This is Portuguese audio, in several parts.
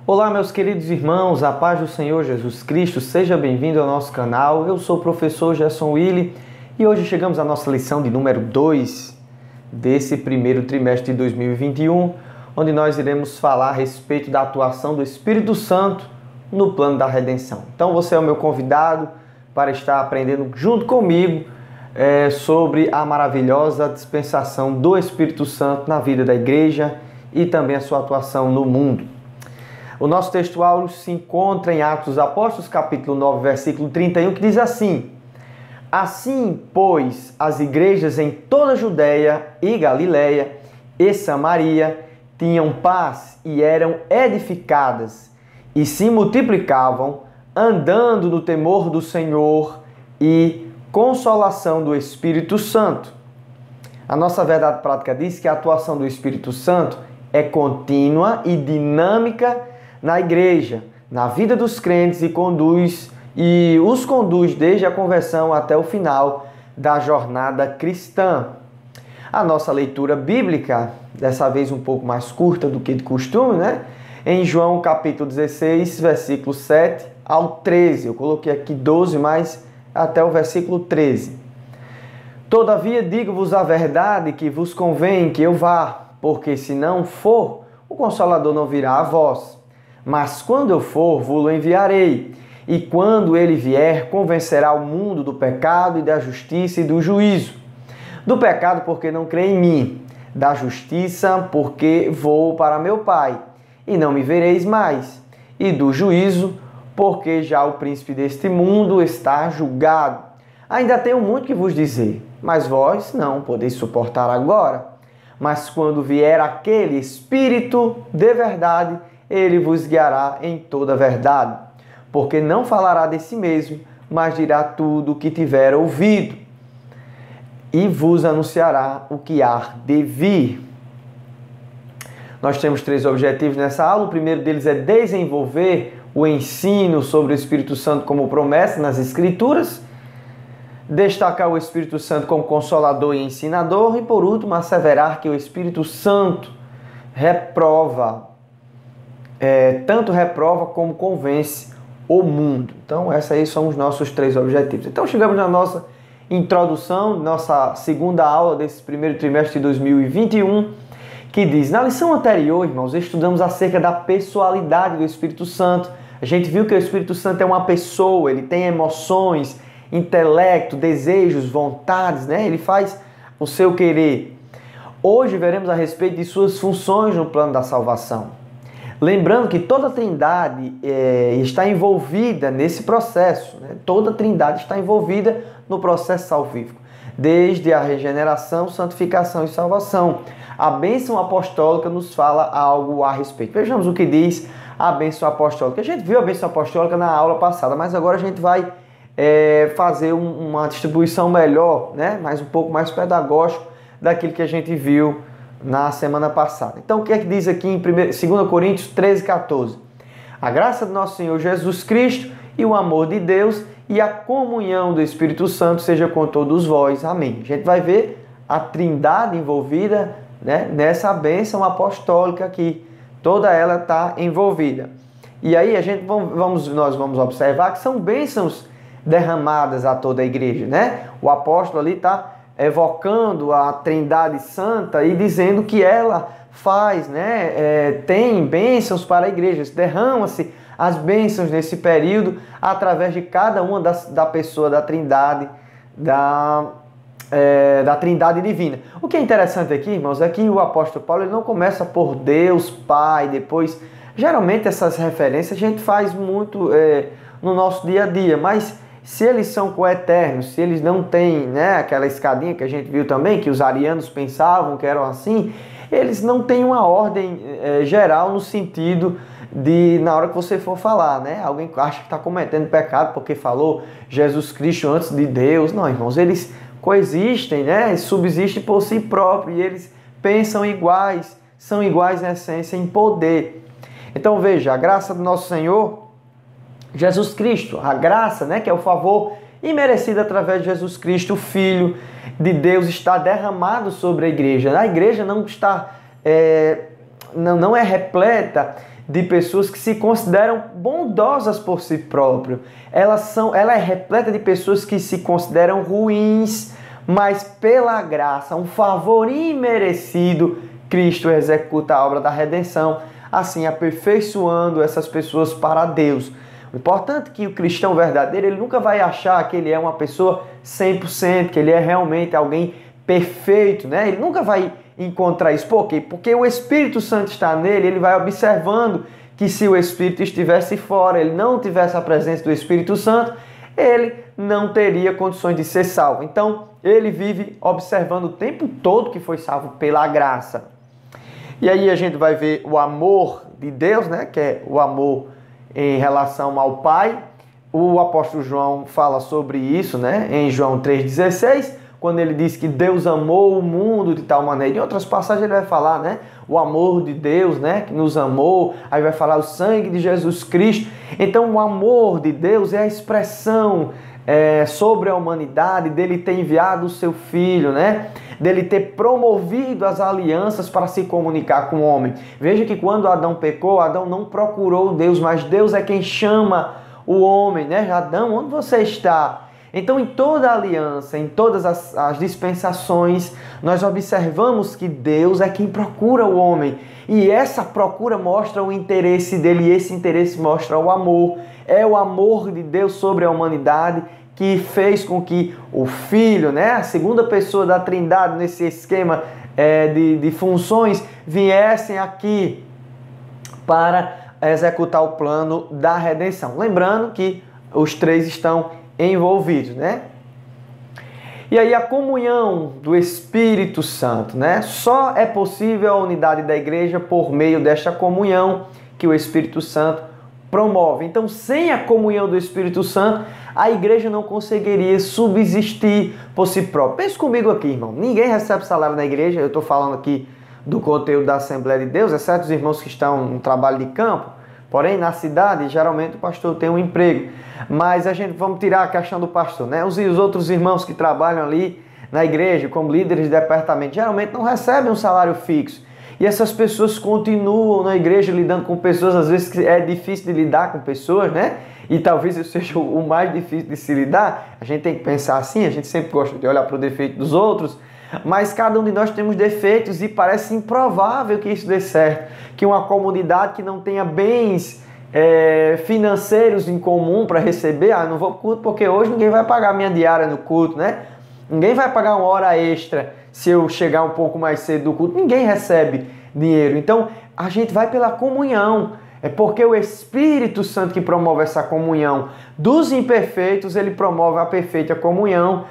Olá, meus queridos irmãos, a paz do Senhor Jesus Cristo, seja bem-vindo ao nosso canal. Eu sou o professor Gerson Willi e hoje chegamos à nossa lição de número 2 desse primeiro trimestre de 2021, onde nós iremos falar a respeito da atuação do Espírito Santo no plano da redenção. Então você é o meu convidado para estar aprendendo junto comigo sobre a maravilhosa dispensação do Espírito Santo na vida da igreja e também a sua atuação no mundo. O nosso textual se encontra em Atos dos Apóstolos, capítulo 9, versículo 31, que diz assim: Assim, pois, as igrejas em toda a Judéia e Galiléia e Samaria tinham paz e eram edificadas e se multiplicavam, andando no temor do Senhor e consolação do Espírito Santo. A nossa verdade prática diz que a atuação do Espírito Santo é contínua e dinâmica na igreja, na vida dos crentes e os conduz desde a conversão até o final da jornada cristã. A nossa leitura bíblica, dessa vez um pouco mais curta do que de costume, em João capítulo 16, versículo 7 ao 13. Eu coloquei aqui 12, mas até o versículo 13. Todavia digo-vos a verdade que vos convém que eu vá, porque se não for, o Consolador não virá a vós. Mas quando eu for, vos-lo enviarei. E quando ele vier, convencerá o mundo do pecado e da justiça e do juízo. Do pecado, porque não crê em mim. Da justiça, porque vou para meu Pai, e não me vereis mais. E do juízo, porque já o príncipe deste mundo está julgado. Ainda tenho muito que vos dizer, mas vós não podeis suportar agora. Mas quando vier aquele Espírito de verdade, ele vos guiará em toda a verdade, porque não falará de si mesmo, mas dirá tudo o que tiver ouvido, e vos anunciará o que há de vir. Nós temos 3 objetivos nessa aula. O primeiro deles é desenvolver o ensino sobre o Espírito Santo como promessa nas Escrituras, destacar o Espírito Santo como consolador e ensinador, e por último, asseverar que o Espírito Santo tanto reprova como convence o mundo. Então, esses aí são os nossos 3 objetivos. Então, chegamos na nossa introdução, nossa segunda aula desse primeiro trimestre de 2021, que diz: na lição anterior, irmãos, estudamos acerca da pessoalidade do Espírito Santo. A gente viu que o Espírito Santo é uma pessoa, ele tem emoções, intelecto, desejos, vontades, Ele faz o seu querer. Hoje veremos a respeito de suas funções no plano da salvação. Lembrando que toda a Trindade está envolvida nesse processo. Toda a Trindade está envolvida no processo salvífico, desde a regeneração, santificação e salvação. A bênção apostólica nos fala algo a respeito. Vejamos o que diz a bênção apostólica. A gente viu a bênção apostólica na aula passada, mas agora a gente vai fazer uma distribuição melhor, mas um pouco mais pedagógico daquilo que a gente viu na semana passada. Então, o que é que diz aqui em 2 Coríntios 13, 14? A graça do nosso Senhor Jesus Cristo e o amor de Deus e a comunhão do Espírito Santo seja com todos vós. Amém. A gente vai ver a Trindade envolvida nessa bênção apostólica aqui. Toda ela está envolvida. E aí nós vamos observar que são bênçãos derramadas a toda a igreja, O apóstolo ali está evocando a Trindade Santa e dizendo que ela faz, tem bênçãos para a igreja, derrama-se as bênçãos nesse período através de cada uma da pessoa da Trindade, da Trindade divina. O que é interessante aqui, irmãos, é que o apóstolo Paulo ele não começa por Deus Pai, depois, geralmente essas referências a gente faz muito no nosso dia a dia, mas se eles são coeternos, se eles não têm aquela escadinha que a gente viu também, que os arianos pensavam que eram assim, eles não têm uma ordem geral no sentido de, na hora que você for falar, alguém acha que está cometendo pecado porque falou Jesus Cristo antes de Deus. Não, irmãos, eles coexistem, subsistem por si próprios, e eles pensam iguais, são iguais em essência, em poder. Então veja, a graça do nosso Senhor Jesus Cristo, a graça, que é o favor imerecido através de Jesus Cristo, o Filho de Deus, está derramado sobre a igreja. A igreja não está, não é repleta de pessoas que se consideram bondosas por si próprio. Ela é repleta de pessoas que se consideram ruins, mas pela graça, um favor imerecido, Cristo executa a obra da redenção, assim aperfeiçoando essas pessoas para Deus. O importante é que o cristão verdadeiro, ele nunca vai achar que ele é uma pessoa 100%, que ele é realmente alguém perfeito, né? Ele nunca vai encontrar isso. Por quê? Porque o Espírito Santo está nele, ele vai observando que se o Espírito estivesse fora, ele não tivesse a presença do Espírito Santo, ele não teria condições de ser salvo. Então, ele vive observando o tempo todo que foi salvo pela graça. E aí a gente vai ver o amor de Deus, né? Que é o amor em relação ao Pai. O apóstolo João fala sobre isso, né? Em João 3,16, quando ele diz que Deus amou o mundo de tal maneira. Em outras passagens ele vai falar, né? O amor de Deus, né? Que nos amou. Aí vai falar o sangue de Jesus Cristo. Então o amor de Deus é a expressão sobre a humanidade, dele ter enviado o seu Filho, né? Dele ter promovido as alianças para se comunicar com o homem. Veja que quando Adão pecou, Adão não procurou Deus, mas Deus é quem chama o homem, né? Adão, onde você está? Então, em toda a aliança, em todas as dispensações, nós observamos que Deus é quem procura o homem. E essa procura mostra o interesse dele, e esse interesse mostra o amor. É o amor de Deus sobre a humanidade que fez com que o Filho, né, a segunda pessoa da Trindade, nesse esquema de funções, viessem aqui para executar o plano da redenção. Lembrando que os três estão envolvidos, né? E aí a comunhão do Espírito Santo, né? Só é possível a unidade da igreja por meio desta comunhão que o Espírito Santo promove. Então, sem a comunhão do Espírito Santo, a igreja não conseguiria subsistir por si própria. Pense comigo aqui, irmão. Ninguém recebe salário na igreja. Eu estou falando aqui do conteúdo da Assembleia de Deus, exceto os irmãos que estão no trabalho de campo. Porém, na cidade, geralmente o pastor tem um emprego. Mas vamos tirar a questão do pastor, né? Os outros irmãos que trabalham ali na igreja, como líderes de departamento, geralmente não recebem um salário fixo. E essas pessoas continuam na igreja lidando com pessoas, às vezes que é difícil de lidar com pessoas, né? E talvez isso seja o mais difícil de se lidar. A gente tem que pensar assim, a gente sempre gosta de olhar para o defeito dos outros, mas cada um de nós temos defeitos e parece improvável que isso dê certo. Que uma comunidade que não tenha bens financeiros em comum para receber, eu não vou para o culto porque hoje ninguém vai pagar minha diária no culto, né? Ninguém vai pagar uma hora extra se eu chegar um pouco mais cedo do culto. Ninguém recebe dinheiro. Então, a gente vai pela comunhão. É porque o Espírito Santo que promove essa comunhão. Dos imperfeitos, ele promove a perfeita comunhão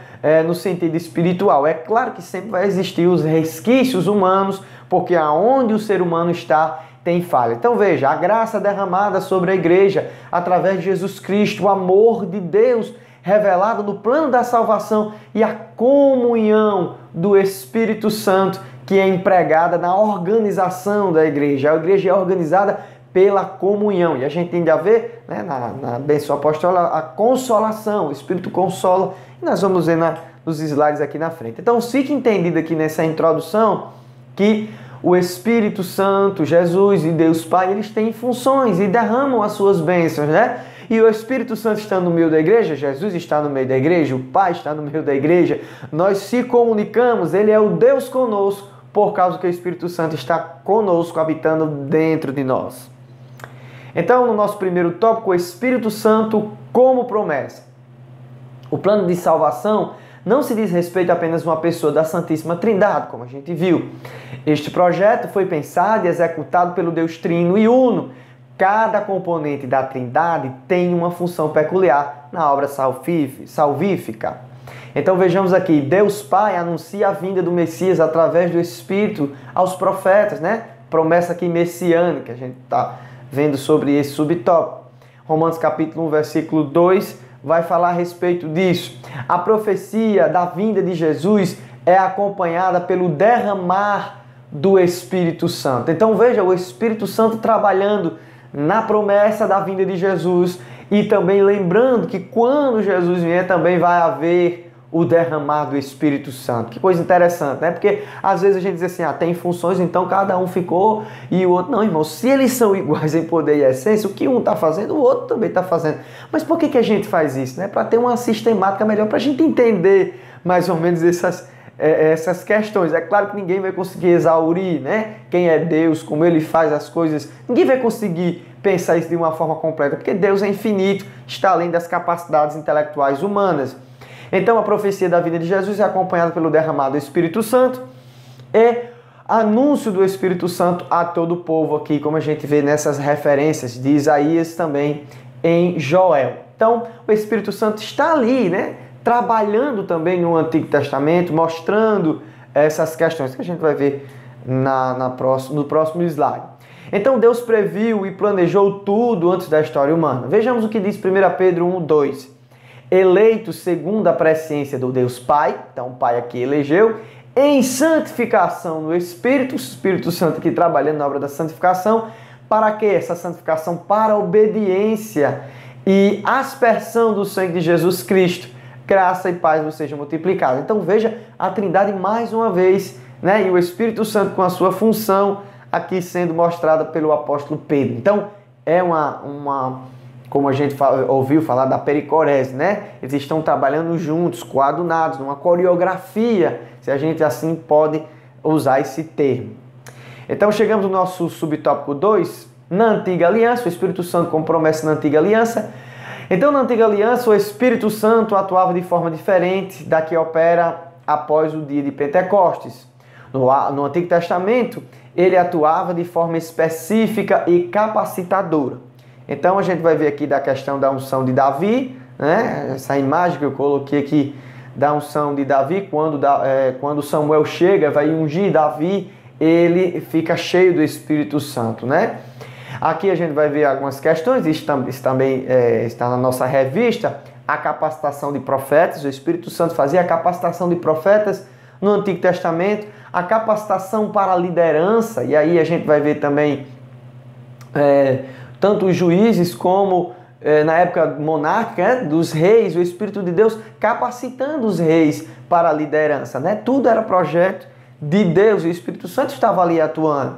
no sentido espiritual. É claro que sempre vai existir os resquícios humanos, porque aonde o ser humano está, tem falha. Então veja, a graça derramada sobre a igreja, através de Jesus Cristo, o amor de Deus revelado no plano da salvação e a comunhão do Espírito Santo que é empregada na organização da igreja. A igreja é organizada pela comunhão. E a gente tem a ver, né, na bênção apostólica, a consolação. O Espírito consola. E nós vamos ver nos slides aqui na frente. Então, fique entendido aqui nessa introdução que o Espírito Santo, Jesus e Deus Pai, eles têm funções e derramam as suas bênçãos, né? E o Espírito Santo está no meio da igreja, Jesus está no meio da igreja, o Pai está no meio da igreja. Nós se comunicamos, Ele é o Deus conosco, por causa que o Espírito Santo está conosco, habitando dentro de nós. Então, no nosso primeiro tópico, o Espírito Santo como promessa. O plano de salvação não se diz respeito a apenas uma pessoa da Santíssima Trindade, como a gente viu. Este projeto foi pensado e executado pelo Deus Trino e Uno. Cada componente da Trindade tem uma função peculiar na obra salvífica. Então vejamos aqui, Deus Pai anuncia a vinda do Messias através do Espírito aos profetas, né? Promessa aqui messiânica, a gente está vendo sobre esse subtópico. Romanos capítulo 1, versículo 2 vai falar a respeito disso. A profecia da vinda de Jesus é acompanhada pelo derramar do Espírito Santo. Então veja, o Espírito Santo trabalhando na promessa da vinda de Jesus e também lembrando que quando Jesus vier também vai haver o derramar do Espírito Santo. Que coisa interessante, né? Porque às vezes a gente diz assim, tem funções, então cada um ficou e o outro... Não, irmão, se eles são iguais em poder e essência, o que um está fazendo, o outro também está fazendo. Mas por que a gente faz isso, né? Para ter uma sistemática melhor, para a gente entender mais ou menos essas questões. É claro que ninguém vai conseguir exaurir, né? Quem é Deus, como Ele faz as coisas. Ninguém vai conseguir pensar isso de uma forma completa, porque Deus é infinito, está além das capacidades intelectuais humanas. Então a profecia da vinda de Jesus é acompanhada pelo derramado do Espírito Santo e anúncio do Espírito Santo a todo o povo aqui, como a gente vê nessas referências de Isaías também em Joel. Então o Espírito Santo está ali, né? Trabalhando também no Antigo Testamento, mostrando essas questões que a gente vai ver no próximo slide. Então Deus previu e planejou tudo antes da história humana. Vejamos o que diz 1 Pedro 1:2. Eleito segundo a presciência do Deus Pai, então o Pai aqui elegeu, em santificação no Espírito, o Espírito Santo aqui trabalhando na obra da santificação. Para quê? Essa santificação para a obediência e aspersão do sangue de Jesus Cristo. Graça e paz vos sejam multiplicadas. Então veja a Trindade mais uma vez, né? E o Espírito Santo com a sua função aqui sendo mostrada pelo apóstolo Pedro. Então é como a gente ouviu falar da pericorese, né? Eles estão trabalhando juntos, coadunados, numa coreografia, se a gente assim pode usar esse termo. Então chegamos no nosso subtópico 2, na Antiga Aliança, o Espírito Santo com promessa na Antiga Aliança. Então na Antiga Aliança o Espírito Santo atuava de forma diferente da que opera após o dia de Pentecostes. No Antigo Testamento ele atuava de forma específica e capacitadora. Então a gente vai ver aqui da questão da unção de Davi, né? Essa imagem que eu coloquei aqui da unção de Davi, quando Samuel chega, vai ungir Davi, ele fica cheio do Espírito Santo, né? Aqui a gente vai ver algumas questões, isso também está na nossa revista, a capacitação de profetas. O Espírito Santo fazia a capacitação de profetas no Antigo Testamento, a capacitação para a liderança, e aí a gente vai ver também tanto os juízes como na época monárquica, dos reis, o Espírito de Deus capacitando os reis para a liderança, né? Tudo era projeto de Deus e o Espírito Santo estava ali atuando.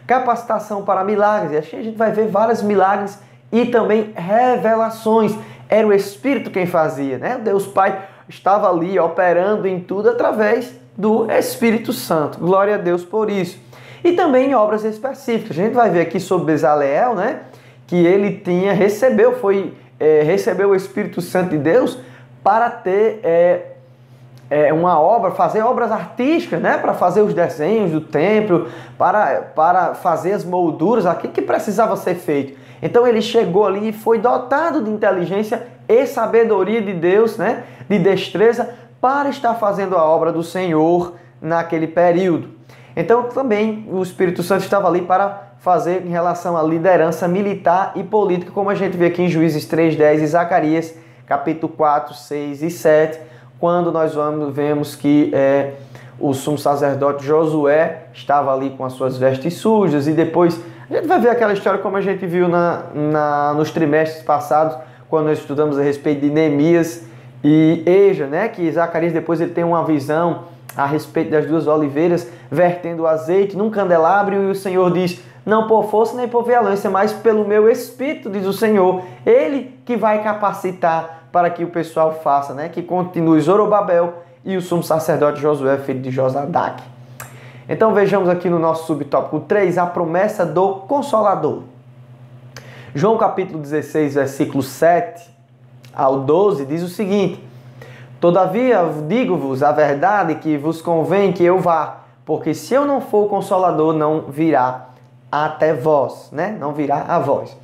Capacitação para milagres, e assim a gente vai ver vários milagres e também revelações. Era o Espírito quem fazia, né? Deus Pai estava ali operando em tudo através do Espírito Santo. Glória a Deus por isso. E também em obras específicas. A gente vai ver aqui sobre Bezaleel, né? Que ele recebeu o Espírito Santo de Deus para ter uma obra, fazer obras artísticas, né? Para fazer os desenhos do templo, para fazer as molduras, aquilo que precisava ser feito. Então ele chegou ali e foi dotado de inteligência e sabedoria de Deus, né? De destreza, para estar fazendo a obra do Senhor naquele período. Então também o Espírito Santo estava ali para fazer em relação à liderança militar e política, como a gente vê aqui em Juízes 3:10 e Zacarias, capítulo 4, 6 e 7, quando nós vemos que o sumo sacerdote Josué estava ali com as suas vestes sujas, e depois a gente vai ver aquela história como a gente viu nos trimestres passados, quando nós estudamos a respeito de Neemias e Eja, né? Que Zacarias depois ele tem uma visão a respeito das duas oliveiras, vertendo azeite num candelabro, e o Senhor diz: não por força nem por violência, mas pelo meu Espírito, diz o Senhor. Ele que vai capacitar para que o pessoal faça, né? Que continue Zorobabel e o sumo sacerdote Josué, filho de Josadaque. Então vejamos aqui no nosso subtópico 3, a promessa do Consolador. João capítulo 16, versículo 7 ao 12, diz o seguinte: todavia digo-vos a verdade, que vos convém que eu vá, porque se eu não for o Consolador, não virá até vós, né? Não virá a vós.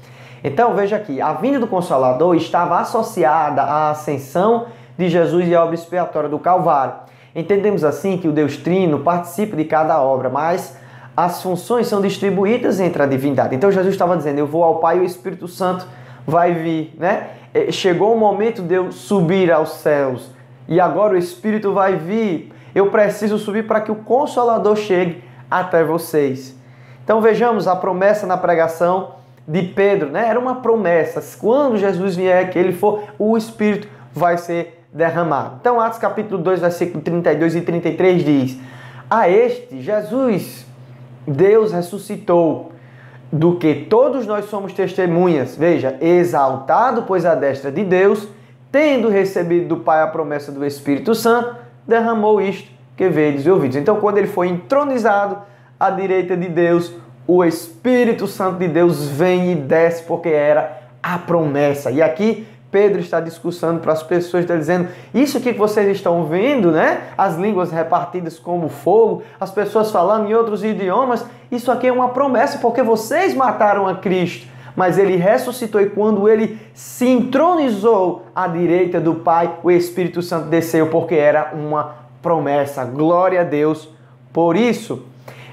Então veja aqui, a vinda do Consolador estava associada à ascensão de Jesus e à obra expiatória do Calvário. Entendemos assim que o Deus Trino participa de cada obra, mas as funções são distribuídas entre a divindade. Então Jesus estava dizendo: eu vou ao Pai e o Espírito Santo vai vir, né? Chegou o momento de eu subir aos céus e agora o Espírito vai vir. Eu preciso subir para que o Consolador chegue até vocês. Então vejamos a promessa na pregação de Pedro, né? Era uma promessa. Quando Jesus vier, que ele for, o Espírito vai ser derramado. Então, Atos capítulo 2, versículo 32 e 33 diz: a este, Jesus, Deus ressuscitou, do que todos nós somos testemunhas. Veja, exaltado, pois à destra de Deus, tendo recebido do Pai a promessa do Espírito Santo, derramou isto que vedes e ouvides. Então, quando ele foi entronizado à direita de Deus, o Espírito Santo de Deus vem e desce, porque era a promessa. E aqui Pedro está discursando para as pessoas, está dizendo: isso aqui que vocês estão vendo, né? As línguas repartidas como fogo, as pessoas falando em outros idiomas, isso aqui é uma promessa, porque vocês mataram a Cristo, mas ele ressuscitou, e quando ele se entronizou à direita do Pai, o Espírito Santo desceu, porque era uma promessa. Glória a Deus por isso.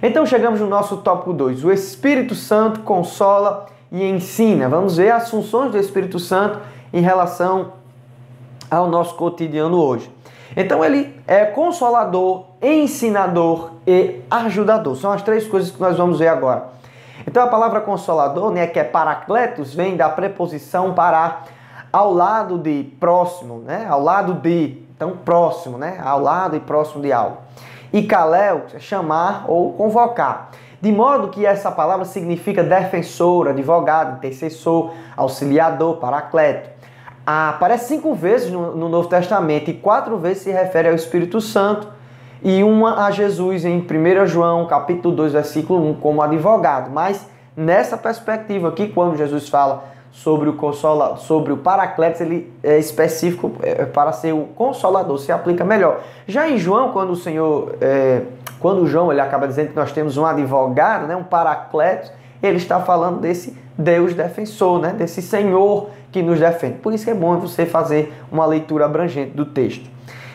Então chegamos no nosso tópico 2. O Espírito Santo consola e ensina. Vamos ver as funções do Espírito Santo em relação ao nosso cotidiano hoje. Então ele é consolador, ensinador e ajudador. São as três coisas que nós vamos ver agora. Então a palavra consolador, né, que é parakletos, vem da preposição para ao lado de próximo, né? Ao lado de, então próximo, né? Ao lado e próximo de algo. E kaleo, chamar ou convocar. De modo que essa palavra significa defensor, advogado, intercessor, auxiliador, paracleto. Aparece 5 vezes no Novo Testamento e 4 vezes se refere ao Espírito Santo e uma a Jesus em 1 João, capítulo 2, versículo 1, como advogado. Mas nessa perspectiva aqui, quando Jesus fala sobre o Paracletos, ele é específico para ser o Consolador, se aplica melhor. Já em João, quando João ele acaba dizendo que nós temos um advogado, né, um Paracletos, ele está falando desse Deus defensor, né, desse Senhor que nos defende. Por isso que é bom você fazer uma leitura abrangente do texto.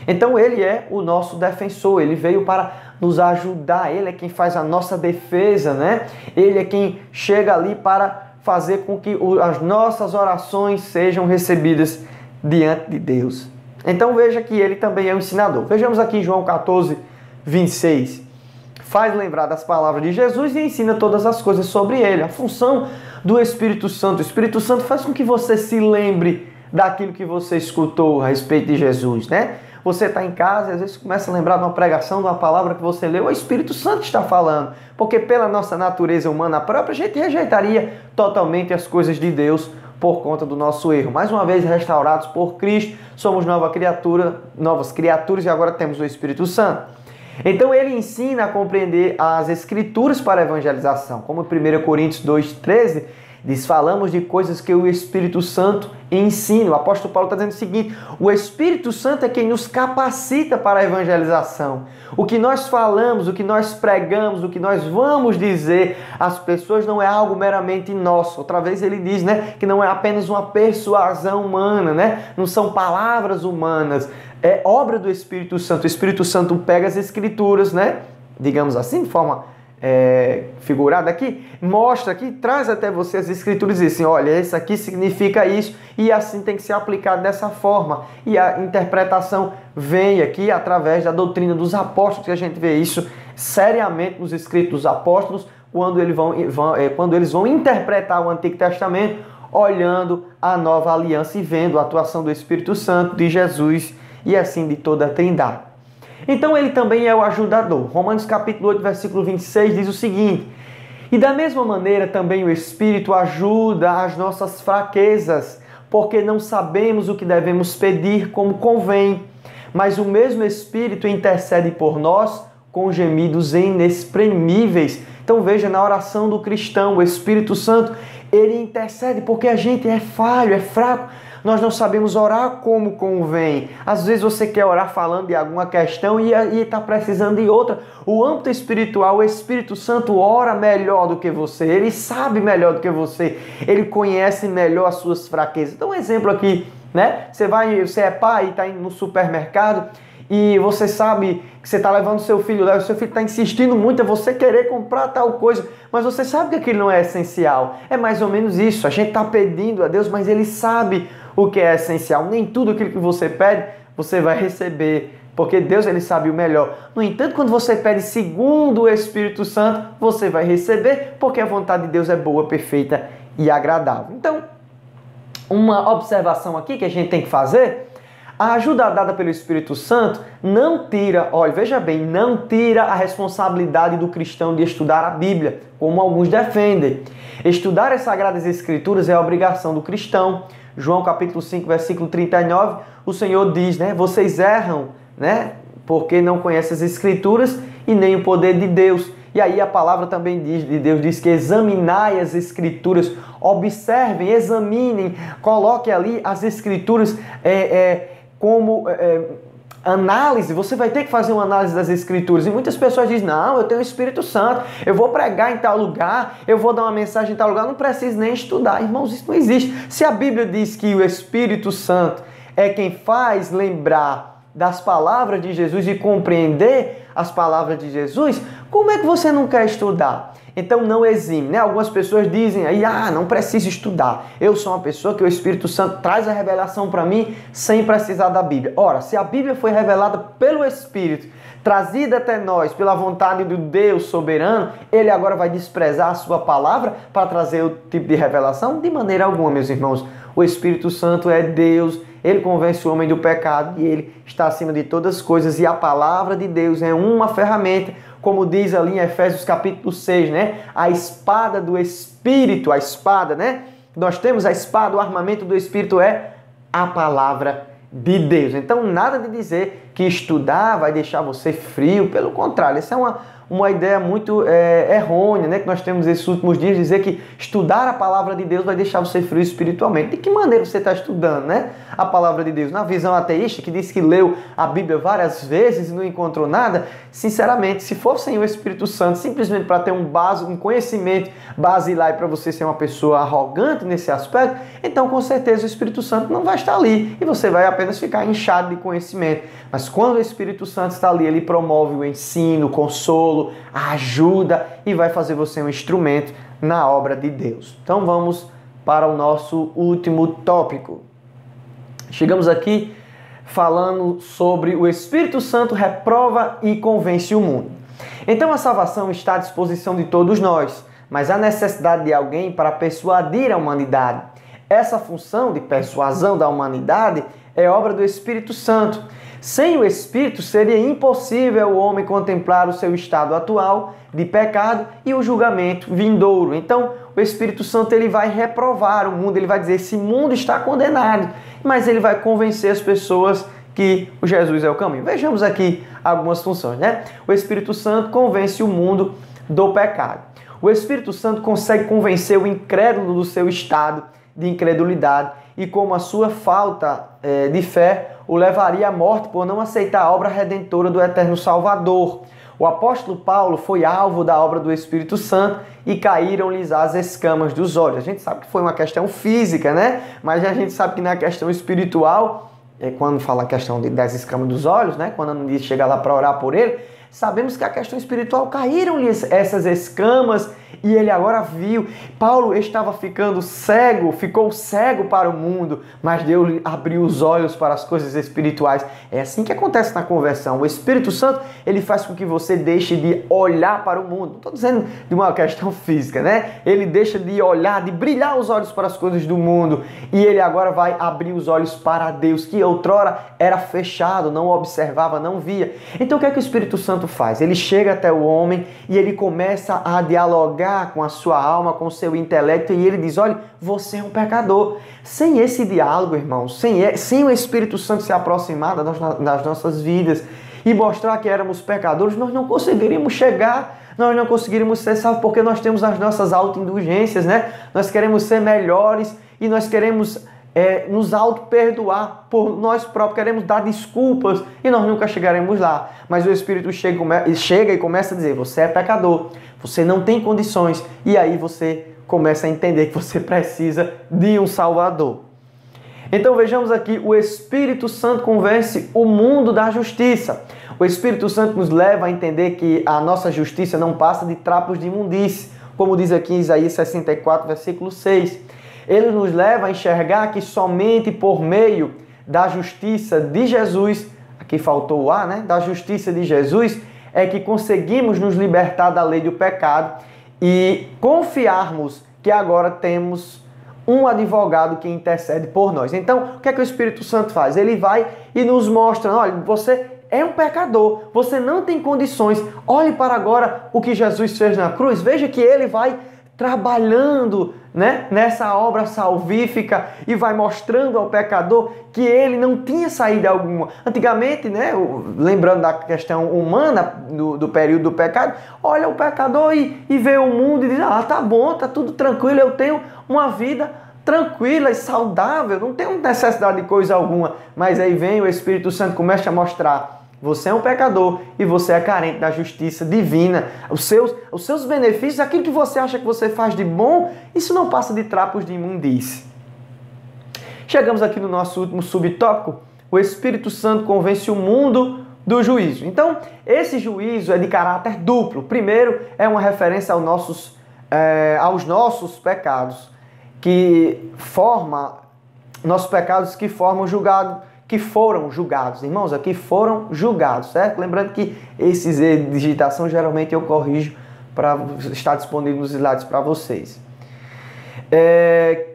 Então ele é o nosso defensor, ele veio para nos ajudar, ele é quem faz a nossa defesa, né? Ele é quem chega ali para fazer com que as nossas orações sejam recebidas diante de Deus. Então veja que ele também é o ensinador. Vejamos aqui em João 14, 26. Faz lembrar das palavras de Jesus e ensina todas as coisas sobre ele. A função do Espírito Santo. O Espírito Santo faz com que você se lembre daquilo que você escutou a respeito de Jesus, né? Você está em casa e às vezes começa a lembrar de uma pregação, de uma palavra que você leu, o Espírito Santo está falando. Porque pela nossa natureza humana própria, a gente rejeitaria totalmente as coisas de Deus por conta do nosso erro. Mais uma vez, restaurados por Cristo, somos novas criaturas e agora temos o Espírito Santo. Então ele ensina a compreender as Escrituras para a evangelização. Como 1 Coríntios 2,13 diz, falamos de coisas que o Espírito Santo ensina. O apóstolo Paulo está dizendo o seguinte: o Espírito Santo é quem nos capacita para a evangelização. O que nós falamos, o que nós pregamos, o que nós vamos dizer às pessoas não é algo meramente nosso. Outra vez ele diz, né, que não é apenas uma persuasão humana, né? Não são palavras humanas. É obra do Espírito Santo. O Espírito Santo pega as Escrituras, né? Digamos assim, de forma figurada aqui, mostra aqui, traz até você as Escrituras e diz assim: olha, isso aqui significa isso e assim tem que ser aplicado dessa forma. E a interpretação vem aqui através da doutrina dos apóstolos, que a gente vê isso seriamente nos escritos dos apóstolos, quando eles vão interpretar o Antigo Testamento, olhando a nova aliança e vendo a atuação do Espírito Santo, de Jesus e assim de toda a Trindade. Então ele também é o ajudador. Romanos capítulo 8, versículo 26 diz o seguinte: e da mesma maneira também o Espírito ajuda as nossas fraquezas, porque não sabemos o que devemos pedir como convém, mas o mesmo Espírito intercede por nós com gemidos inexprimíveis. Então veja, na oração do cristão, o Espírito Santo, ele intercede porque a gente é falho, é fraco. Nós não sabemos orar como convém. Às vezes você quer orar falando de alguma questão e está precisando de outra. O âmbito espiritual, o Espírito Santo ora melhor do que você. Ele sabe melhor do que você. Ele conhece melhor as suas fraquezas. Então, um exemplo aqui, né? Você é pai e está indo no supermercado e você sabe que você está levando seu filho lá, o seu filho está insistindo muito a você querer comprar tal coisa, mas você sabe que aquilo não é essencial. É mais ou menos isso. A gente está pedindo a Deus, mas Ele sabe o que é essencial. Nem tudo aquilo que você pede, você vai receber, porque Deus ele sabe o melhor. No entanto, quando você pede segundo o Espírito Santo, você vai receber, porque a vontade de Deus é boa, perfeita e agradável. Então, uma observação aqui que a gente tem que fazer: A ajuda dada pelo Espírito Santo não tira, olha, veja bem, não tira a responsabilidade do cristão de estudar a Bíblia, como alguns defendem. Estudar as Sagradas Escrituras é a obrigação do cristão. João capítulo 5, versículo 39, o Senhor diz, né? Vocês erram, né? Porque não conhecem as Escrituras e nem o poder de Deus. E aí a palavra também de Deus diz que examinai as Escrituras, observem, examinem, coloquem ali as Escrituras como análise. Você vai ter que fazer uma análise das Escrituras. E muitas pessoas dizem, não, eu tenho o Espírito Santo, eu vou pregar em tal lugar, eu vou dar uma mensagem em tal lugar, não preciso nem estudar. Irmãos, isso não existe. Se a Bíblia diz que o Espírito Santo é quem faz lembrar das palavras de Jesus e compreender as palavras de Jesus, como é que você não quer estudar? Então não exime, né? Algumas pessoas dizem aí, não preciso estudar. Eu sou uma pessoa que o Espírito Santo traz a revelação para mim sem precisar da Bíblia. Ora, se a Bíblia foi revelada pelo Espírito, trazida até nós pela vontade do Deus soberano, ele agora vai desprezar a sua palavra para trazer o tipo de revelação? De maneira alguma, meus irmãos. O Espírito Santo é Deus, ele convence o homem do pecado e ele está acima de todas as coisas. E a palavra de Deus é uma ferramenta, como diz ali em Efésios capítulo 6, né? A espada do Espírito, a espada, né? Nós temos a espada, o armamento do Espírito é a palavra de Deus. Então, nada de dizer que estudar vai deixar você frio, pelo contrário, essa é uma ideia muito errônea, né? Que nós temos esses últimos dias, dizer que estudar a palavra de Deus vai deixar você frio espiritualmente. De que maneira você está estudando, né? A palavra de Deus? Na visão ateísta, que diz que leu a Bíblia várias vezes e não encontrou nada, sinceramente, se for sem o Espírito Santo, simplesmente para ter um conhecimento basilar e para você ser uma pessoa arrogante nesse aspecto, então com certeza o Espírito Santo não vai estar ali e você vai apenas ficar inchado de conhecimento. Mas quando o Espírito Santo está ali, ele promove o ensino, o consolo, a ajuda e vai fazer você um instrumento na obra de Deus. Então vamos para o nosso último tópico. Chegamos aqui falando sobre o Espírito Santo reprova e convence o mundo. Então a salvação está à disposição de todos nós, mas há necessidade de alguém para persuadir a humanidade. Essa função de persuasão da humanidade é obra do Espírito Santo. Sem o Espírito, seria impossível o homem contemplar o seu estado atual de pecado e o julgamento vindouro. Então, o Espírito Santo ele vai reprovar o mundo, ele vai dizer, esse mundo está condenado, mas ele vai convencer as pessoas que o Jesus é o caminho. Vejamos aqui algumas funções, né? O Espírito Santo convence o mundo do pecado. O Espírito Santo consegue convencer o incrédulo do seu estado de incredulidade e como a sua falta de fé o levaria à morte por não aceitar a obra redentora do eterno Salvador. O apóstolo Paulo foi alvo da obra do Espírito Santo e caíram-lhes as escamas dos olhos. A gente sabe que foi uma questão física, né? Mas a gente sabe que na questão espiritual, quando fala a questão das escamas dos olhos, né? Quando não diz chegar lá para orar por ele, sabemos que a questão espiritual caíram-lhes essas escamas e ele agora viu. Paulo estava ficando cego, ficou cego para o mundo, mas Deus abriu os olhos para as coisas espirituais. É assim que acontece na conversão. O Espírito Santo, ele faz com que você deixe de olhar para o mundo. Não estou dizendo de uma questão física, né? Ele deixa de olhar, de brilhar os olhos para as coisas do mundo e ele agora vai abrir os olhos para Deus, que outrora era fechado, não observava, não via. Então o que é que o Espírito Santo faz? Ele chega até o homem e ele começa a dialogar com a sua alma, com o seu intelecto e ele diz, olha, você é um pecador. Sem esse diálogo, irmãos, sem o Espírito Santo se aproximar das nossas vidas e mostrar que éramos pecadores, nós não conseguiríamos chegar, nós não conseguiríamos ser salvos porque nós temos as nossas autoindulgências, né? Nós queremos ser melhores e nós queremos nos auto-perdoar por nós próprios, queremos dar desculpas e nós nunca chegaremos lá. Mas o Espírito chega e começa a dizer, você é pecador, você não tem condições, e aí você começa a entender que você precisa de um Salvador. Então vejamos aqui, o Espírito Santo convence o mundo da justiça. O Espírito Santo nos leva a entender que a nossa justiça não passa de trapos de imundície, como diz aqui em Isaías 64, versículo 6. Ele nos leva a enxergar que somente por meio da justiça de Jesus, aqui faltou o A, né? Da justiça de Jesus, é que conseguimos nos libertar da lei do pecado e confiarmos que agora temos um advogado que intercede por nós. Então, o que é que o Espírito Santo faz? Ele vai e nos mostra, olha, você é um pecador, você não tem condições. Olhe para agora o que Jesus fez na cruz. Veja que ele vai trabalhando, né, nessa obra salvífica e vai mostrando ao pecador que ele não tinha saída alguma. Antigamente, né, lembrando da questão humana do período do pecado, olha o pecador e vê o mundo e diz, tá bom, tá tudo tranquilo, eu tenho uma vida tranquila e saudável, não tenho necessidade de coisa alguma. Mas aí vem o Espírito Santo, começa a mostrar: você é um pecador e você é carente da justiça divina. Os seus benefícios, aquilo que você acha que você faz de bom, isso não passa de trapos de imundície. Chegamos aqui no nosso último subtópico. O Espírito Santo convence o mundo do juízo. Então, esse juízo é de caráter duplo. Primeiro, é uma referência aos nossos pecados, nossos pecados que foram julgados. Irmãos, aqui foram julgados, certo? Lembrando que esses erros de digitação geralmente eu corrijo para estar disponível nos slides para vocês.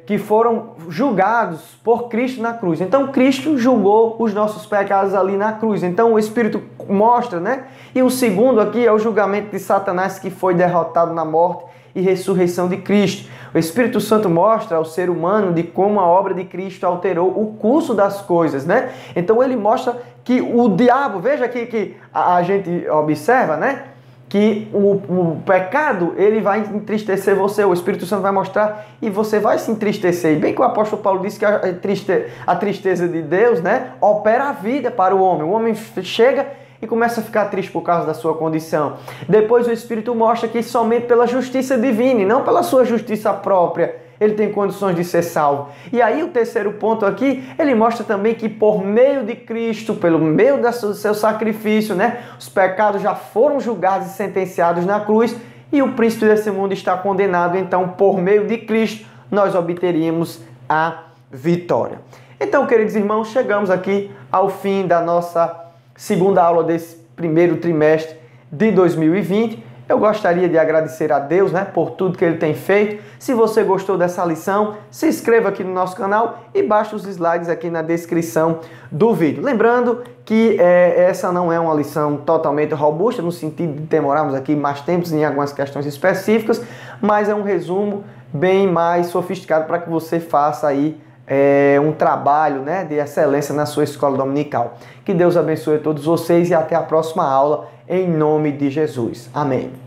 Que foram julgados por Cristo na cruz. Então, Cristo julgou os nossos pecados ali na cruz. Então, o Espírito mostra, né? E o segundo aqui é o julgamento de Satanás, que foi derrotado na morte e ressurreição de Cristo. O Espírito Santo mostra ao ser humano de como a obra de Cristo alterou o curso das coisas, né? Então ele mostra que o diabo, veja aqui que a gente observa, né? Que o pecado, ele vai entristecer você, o Espírito Santo vai mostrar e você vai se entristecer. E bem que o apóstolo Paulo disse que a tristeza de Deus, né, opera a vida para o homem. O homem chega e começa a ficar triste por causa da sua condição. Depois o Espírito mostra que somente pela justiça divina e não pela sua justiça própria ele tem condições de ser salvo. E aí o terceiro ponto aqui, ele mostra também que por meio de Cristo, pelo meio do seu sacrifício, né, os pecados já foram julgados e sentenciados na cruz e o príncipe desse mundo está condenado. Então, por meio de Cristo, nós obteríamos a vitória. Então, queridos irmãos, chegamos aqui ao fim da nossa segunda aula desse primeiro trimestre de 2020. Eu gostaria de agradecer a Deus, né, por tudo que Ele tem feito. Se você gostou dessa lição, se inscreva aqui no nosso canal e baixe os slides aqui na descrição do vídeo. Lembrando que essa não é uma lição totalmente robusta, no sentido de demorarmos aqui mais tempos em algumas questões específicas, mas é um resumo bem mais sofisticado para que você faça aí um trabalho, né, de excelência na sua escola dominical. Que Deus abençoe a todos vocês e até a próxima aula, em nome de Jesus. Amém.